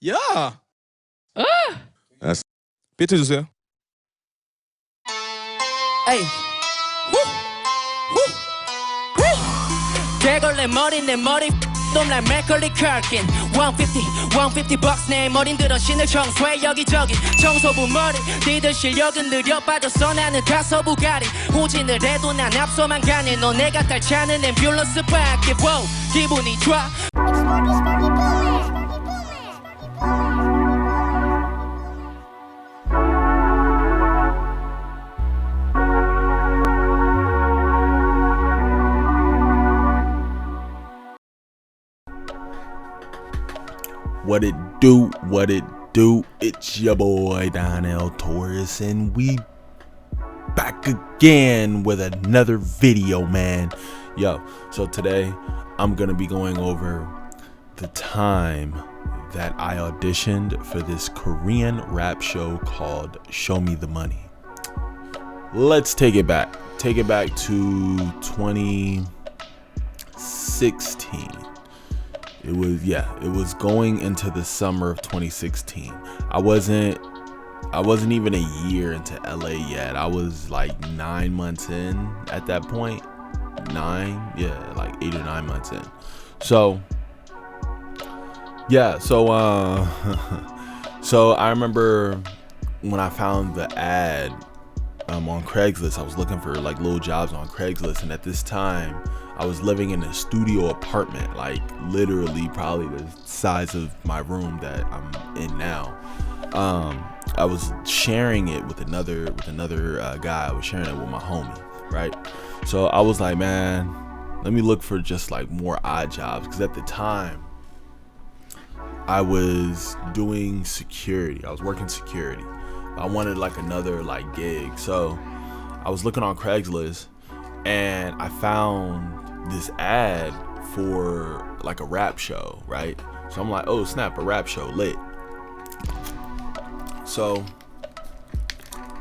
야! 비트 주세요. 에이. 대걸레 머리 내 머리 놈 like 맥컬리 컬킨 150 bucks 내 머린 들어 신을 청소해 여기저기 청소부 머리 니들 실력은 느려 빠졌어 나는 다서부 가리 후진을 해도 난 앞서만 가네 너 내가 딸차는 앰뷸런스 밖에 wow, 기분이 좋아 What it do? It's your boy Donnell Taurus, and we back again with another video, man. Yo, so today I'm gonna be going over the time that I auditioned for this Korean rap show called Show Me the Money. Let's take it back to 2016. It was going into the summer of 2016. I wasn't even a year into LA yet. I was like 9 months in at that point. Like 8 or 9 months in. So so I remember when I found the ad on Craigslist. I was looking for like little jobs on Craigslist, and at this time I was living in a studio apartment, like literally probably the size of my room that I'm in now. I was sharing it with another guy. I was sharing it with my homie, right? So I was like, man, let me look for just like more odd jobs, because at the time I was doing security. I was working security. I wanted like another like gig. So I was looking on Craigslist and I found this ad for like a rap show, right? So I'm like, oh snap, a rap show, lit. So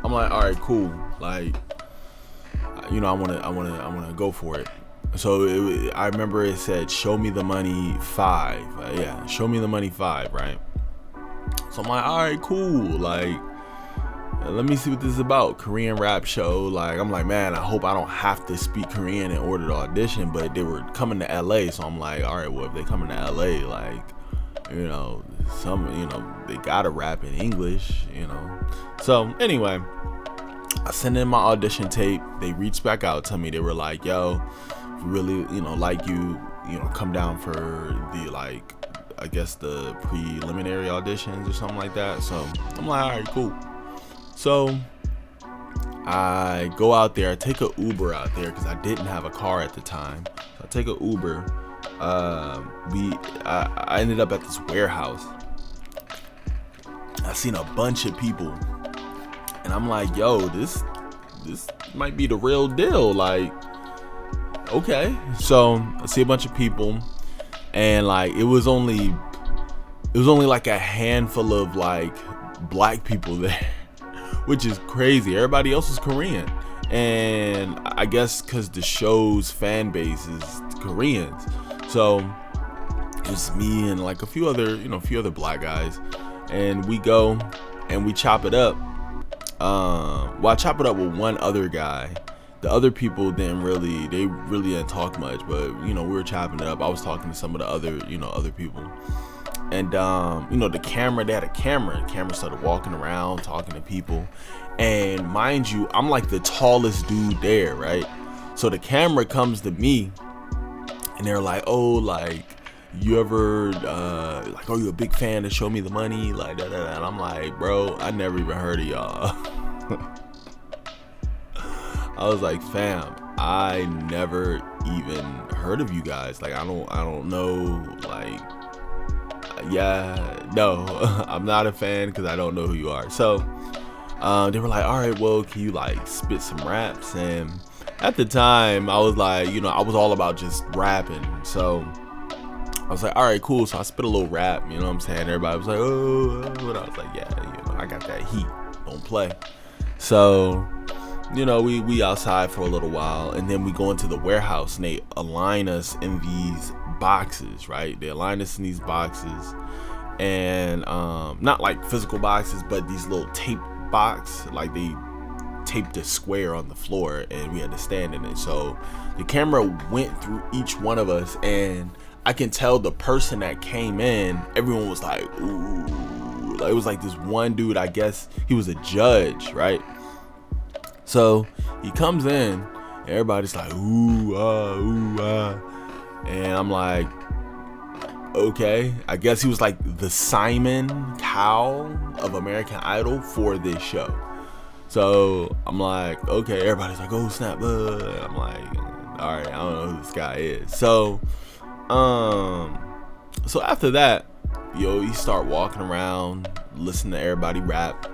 I'm like, all right, cool. Like, I wanna go for it. So I remember it said, Show Me the Money 5. Show Me the Money 5, right? So I'm like, all right, cool. Like, let me see what this is about. Korean rap show. Like, I'm like, man, I hope I don't have to speak Korean in order to audition. But they were coming to LA, so I'm like, all right, well, if they coming to LA, like, they gotta rap in English, So anyway, I sent in my audition tape. They reached back out to me. They were like, yo, if we really, like you, come down for the, like, I guess the preliminary auditions or something like that. So I'm like, all right, cool. So I go out there, I take a Uber out there because I didn't have a car at the time. So I take a Uber. I ended up at this warehouse. I seen a bunch of people, and I'm like, yo, this might be the real deal. Like, okay. So I see a bunch of people, and like it was only like a handful of like black people there. Which is crazy. Everybody else is Korean, and I guess because the show's fan base is Koreans, so it's me and like a few other black guys, and we go and we chop it up. I chop it up with one other guy. The other people didn't really talk much, but we were chopping it up. I was talking to some of the other people. And the camera, they had a camera. The camera started walking around, talking to people. And mind you, I'm like the tallest dude there, right? So the camera comes to me, and they're like, oh, like, you ever, like, are you a big fan of Show Me the Money? Like, da, da, da. And I'm like, bro, I never even heard of y'all. I was like, fam, I never even heard of you guys. Like, I don't know, like, no, I'm not a fan because I don't know who you are. So they were like, all right, well, can you like spit some raps? And at the time I was like, I was all about just rapping. So I was like, all right, cool. So I spit a little rap, you know what I'm saying? Everybody was like, oh, and I was like, yeah, I got that heat, don't play. So we outside for a little while, and then we go into the warehouse, and they align us in these boxes, right? They align us in these boxes, and not like physical boxes, but these little tape box, like they taped a square on the floor and we had to stand in it. So the camera went through each one of us, and I can tell the person that came in, everyone was like, ooh. Like, it was like this one dude, I guess he was a judge, right? So he comes in, and everybody's like, ooh, ooh, and I'm like, okay, I guess he was like the Simon Cowell of American Idol for this show. So I'm like, okay, everybody's like, oh snap, I'm like, all right, I don't know who this guy is. So after that, he start walking around, listening to everybody rap.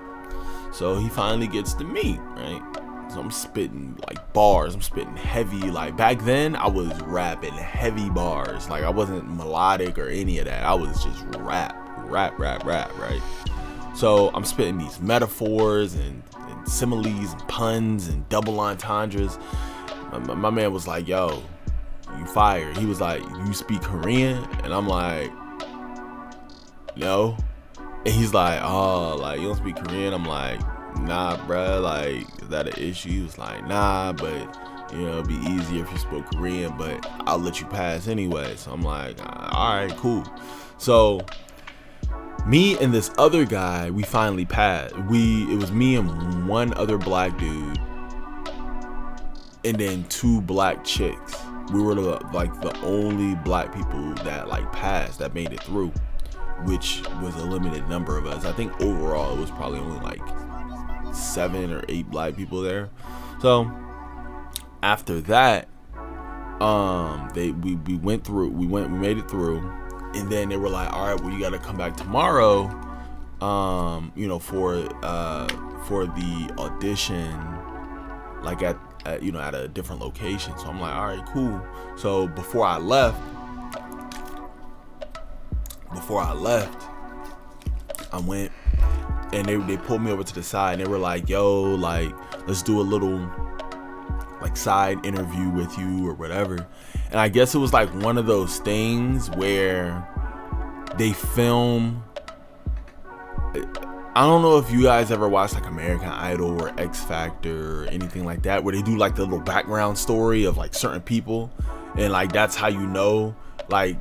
So he finally gets to me, right? So I'm spitting like bars, I'm spitting heavy. Like back then, I was rapping heavy bars. Like I wasn't melodic or any of that. I was just rap, right? So I'm spitting these metaphors and similes and puns and double entendres. My man was like, yo, you fired. He was like, you speak Korean? And I'm like, no. And he's like, oh, like you don't speak Korean? I'm like, nah, bruh, like, is that an issue? He was like, nah, but it'd be easier if you spoke Korean, but I'll let you pass anyway. So I'm like, all right, cool. So me and this other guy, we finally passed. It was me and one other black dude, and then 2 black chicks. We were the only black people that like passed, that made it through, which was a limited number of us. I think overall it was probably only like 7 or 8 black people there. So after that, we went through, we made it through, and then they were like, all right, well, you got to come back tomorrow, for the audition, like at a different location. So I'm like, all right, cool. So before I left, I went, and they pulled me over to the side, and they were like, yo, like, let's do a little like side interview with you or whatever. And I guess it was like one of those things where they film, I don't know if you guys ever watched like American Idol or X Factor or anything like that, where they do like the little background story of like certain people, and like that's how you know like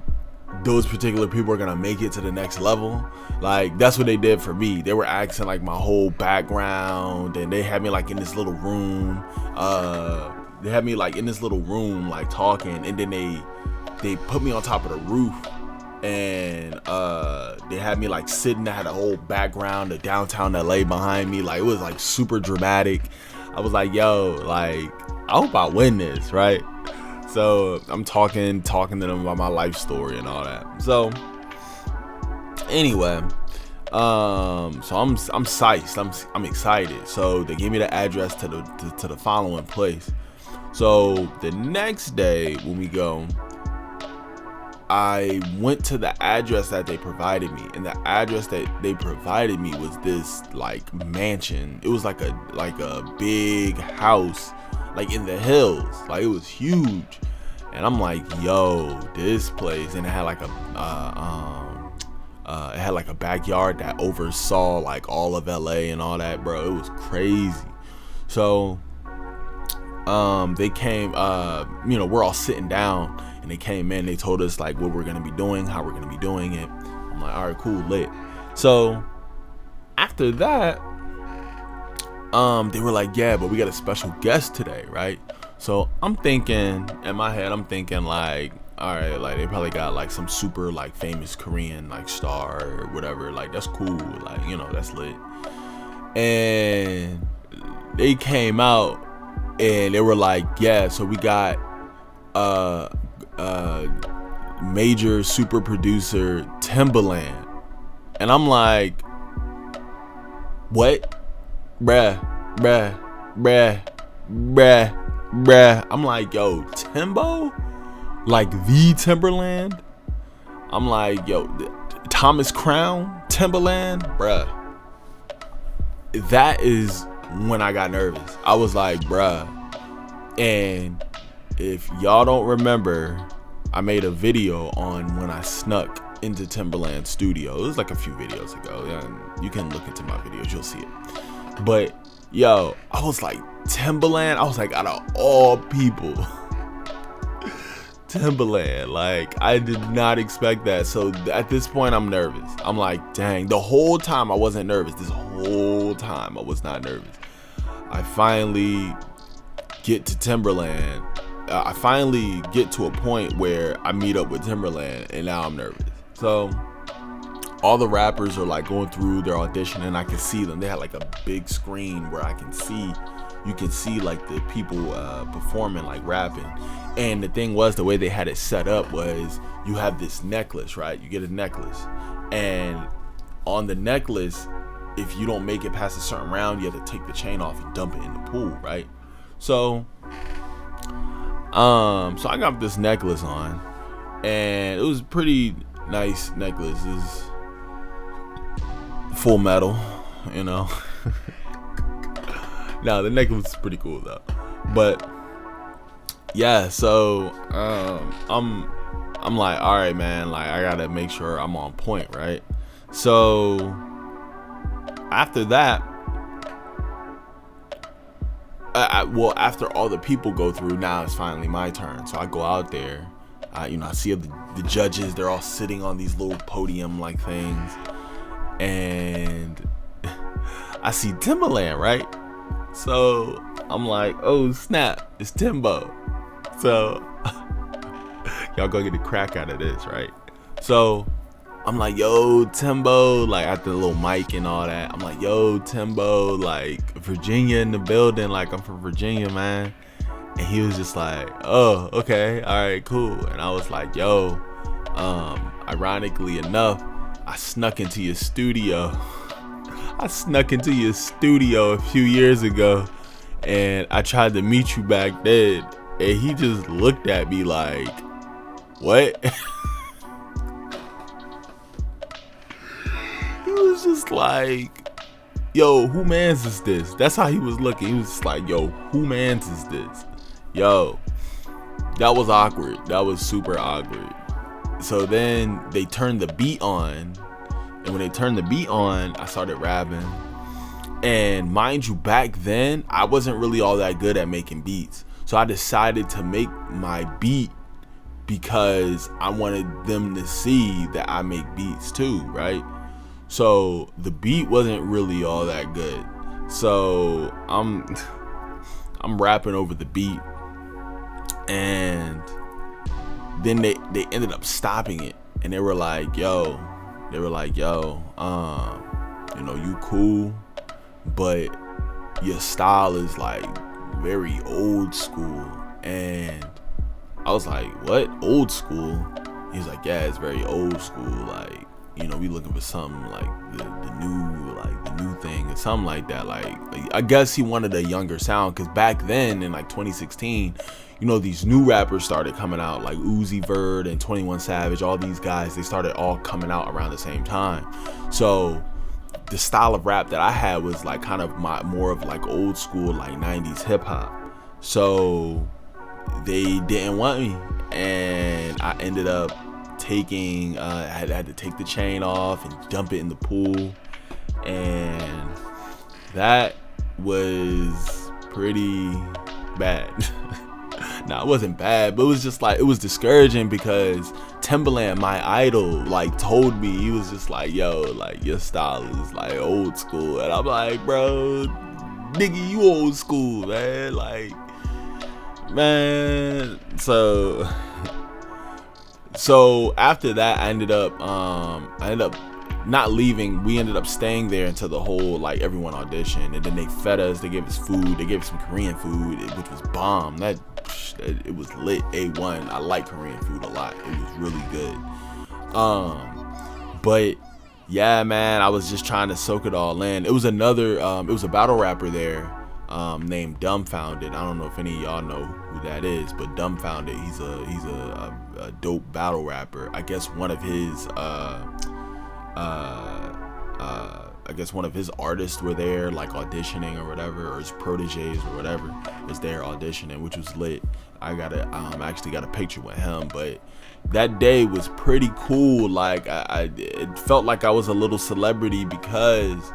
those particular people are gonna make it to the next level. Like that's what they did for me. They were asking like my whole background, and they had me like in this little room. Like talking, and then they put me on top of the roof, and they had me like sitting. I had a whole background of downtown LA behind me. Like it was like super dramatic. I was like, yo, like I hope I win this, right? So I'm talking to them about my life story and all that. So anyway, so I'm psyched. I'm excited. So they gave me the address to the following place. So the next day when we go, I went to the address that they provided me, and the address that they provided me was this like mansion. It was like a big house, like in the hills. Like it was huge, and I'm like, yo, this place. And it had like a backyard that oversaw like all of LA and all that, bro. It was crazy. So they came, we're all sitting down, and they came in, they told us like what we're gonna be doing, how we're gonna be doing it. I'm like, all right, cool, lit. So after that, they were like, yeah, but we got a special guest today, right? So I'm thinking, in my head, like, all right, like they probably got like some super like famous Korean like star or whatever. Like that's cool, like that's lit. And they came out, and they were like, yeah, so we got major super producer Timbaland. And I'm like, what? Bruh. I'm like, yo, Timbo? Like the Timberland? I'm like, yo, Thomas Crown Timbaland? Bruh. That is when I got nervous. I was like, bruh. And if y'all don't remember, I made a video on when I snuck into Timberland's studio. It was like a few videos ago. Yeah, you can look into my videos, you'll see it. But yo, I was like, Timberland, I was like, out of all people, Timberland, like, I did not expect that. So at this point, I'm nervous. I'm like, dang, the whole time I wasn't nervous. This whole time I was not nervous. I finally get to Timberland. I finally get to a point where I meet up with Timberland, and now I'm nervous. So all the rappers are like going through their audition, and I can see them. They had like a big screen where you can see like the people performing, like rapping. And the thing was, the way they had it set up was, you have this necklace, right? You get a necklace, and on the necklace, if you don't make it past a certain round, you have to take the chain off and dump it in the pool, right? So I got this necklace on, and it was a pretty nice necklace. It was full metal, you know. No, the necklace was pretty cool though. But yeah, so I'm like, all right, man, like, I gotta make sure I'm on point, right? So after that, after all the people go through, now it's finally my turn. So I go out there, I see the judges. They're all sitting on these little podium like things, and I see Timberland, right? So I'm like, oh snap, it's Timbo. So y'all gonna get a crack out of this, right? So I'm like, yo, Timbo, like, at the little mic and all that. I'm like, yo, Timbo, like, Virginia in the building, like, I'm from Virginia, man. And he was just like, oh, okay, all right, cool. And I was like, yo, ironically enough, I snuck into your studio. I snuck into your studio a few years ago, and I tried to meet you back then. And he just looked at me like, what? He was just like, yo, who mans is this? That's how he was looking. He was just like, yo, who mans is this? Yo, that was awkward. That was super awkward. So then they turned the beat on, and when they turned the beat on, I started rapping. And mind you, back then, I wasn't really all that good at making beats. So I decided to make my beat because I wanted them to see that I make beats too, right? So the beat wasn't really all that good. So I'm rapping over the beat, and then they ended up stopping it, and they were like, yo, you cool, but your style is like very old school. And I was like, what, old school? He's like, yeah, it's very old school, like, we looking for something like the new thing or something like that. Like I guess he wanted a younger sound, because back then in like 2016, these new rappers started coming out, like Uzi Vert and 21 Savage. All these guys, they started all coming out around the same time. So the style of rap that I had was like kind of more of like old school, like 90s hip hop. So they didn't want me, and I ended up taking I had to take the chain off and dump it in the pool, and that was pretty bad. Nah, it wasn't bad, but it was just like, it was discouraging, because Timberland, my idol, like told me, he was just like, yo, like, your style is like old school. And I'm like, bro, nigga, you old school, man. Like, man. So after that, I ended up not leaving. We ended up staying there until the whole, like, everyone auditioned, and then they fed us. They gave us food. They gave us some Korean food, which was bomb. It was lit, A1. I like Korean food a lot. It was really good. But yeah, man, I was just trying to soak it all in. It was it was a battle rapper there named Dumbfounded. I don't know if any of y'all know who that is, but Dumbfounded, he's a dope battle rapper. I guess one of his artists were there, like, auditioning or whatever, or his proteges or whatever was there auditioning, which was lit. I actually got a picture with him. But that day was pretty cool. Like it felt like I was a little celebrity because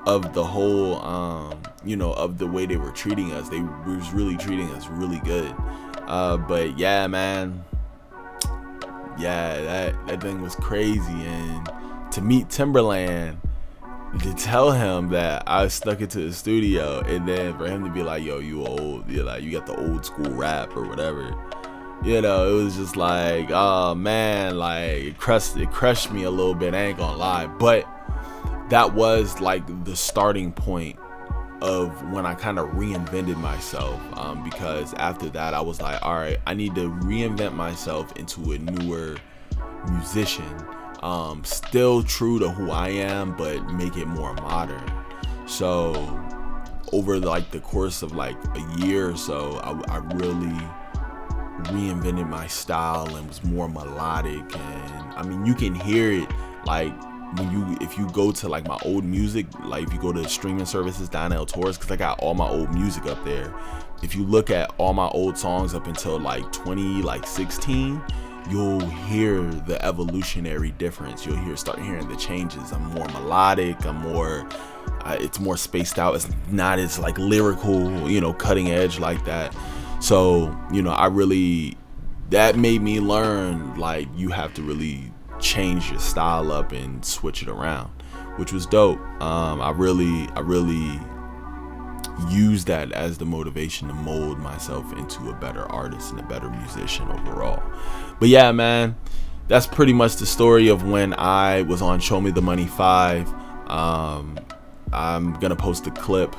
of the whole of the way they were treating us. They was really treating us really good. But yeah, man, yeah, that thing was crazy. And to meet Timberland, to tell him that I snuck into the studio, and then for him to be like, yo, you old, you're like, you got the old school rap or whatever, it was just like, oh man, like it crushed me a little bit, I ain't gonna lie. But that was like the starting point of when I kind of reinvented myself, because after that I was like, all right, I need to reinvent myself into a newer musician, still true to who I am, but make it more modern. So over like the course of like a year or so, I really reinvented my style and was more melodic. And I mean, you can hear it like if you go to like my old music, like if you go to streaming services, Donnell, Taurus, because I got all my old music up there. If you look at all my old songs up until like 2016, you'll hear the evolutionary difference. You'll start hearing the changes. I'm more melodic. It's more spaced out. It's not as like lyrical, cutting edge like that. So, that made me learn like you have to really change your style up and switch it around, which was dope. I really used that as the motivation to mold myself into a better artist and a better musician overall. But yeah, man, that's pretty much the story of when I was on Show Me the Money 5. I'm gonna post a clip,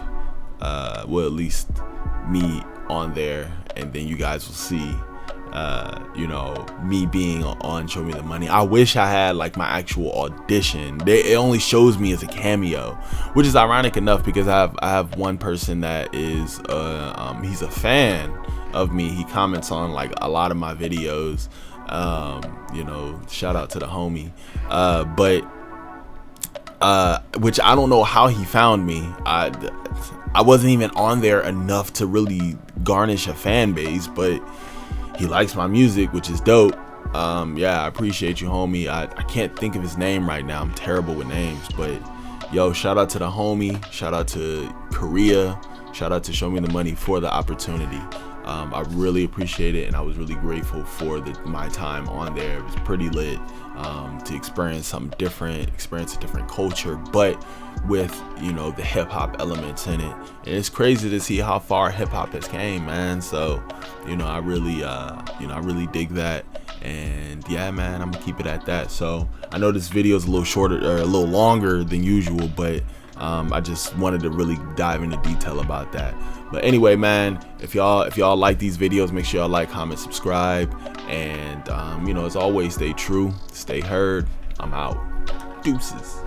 well, at least me on there, and then you guys will see me being on Show Me the Money. I wish I had like my actual audition. It only shows me as a cameo, which is ironic enough because I have one person that is he's a fan of me. He comments on like a lot of my videos. Shout out to the homie. Which I don't know how he found me. I wasn't even on there enough to really garnish a fan base, but he likes my music, which is dope. I appreciate you, homie. I can't think of his name right now. I'm terrible with names, but yo, shout out to the homie. Shout out to Korea. Shout out to Show Me the Money for the opportunity. I really appreciate it, and I was really grateful for my time on there. It was pretty lit, to experience something different, experience a different culture, but with the hip hop elements in it. And it's crazy to see how far hip hop has came, man. So I really dig that. And yeah, man, I'm gonna keep it at that. So I know this video is a little shorter or a little longer than usual, but I just wanted to really dive into detail about that. But anyway, man, if y'all like these videos, make sure y'all like, comment, subscribe, and as always, stay true, stay heard. I'm out. Deuces.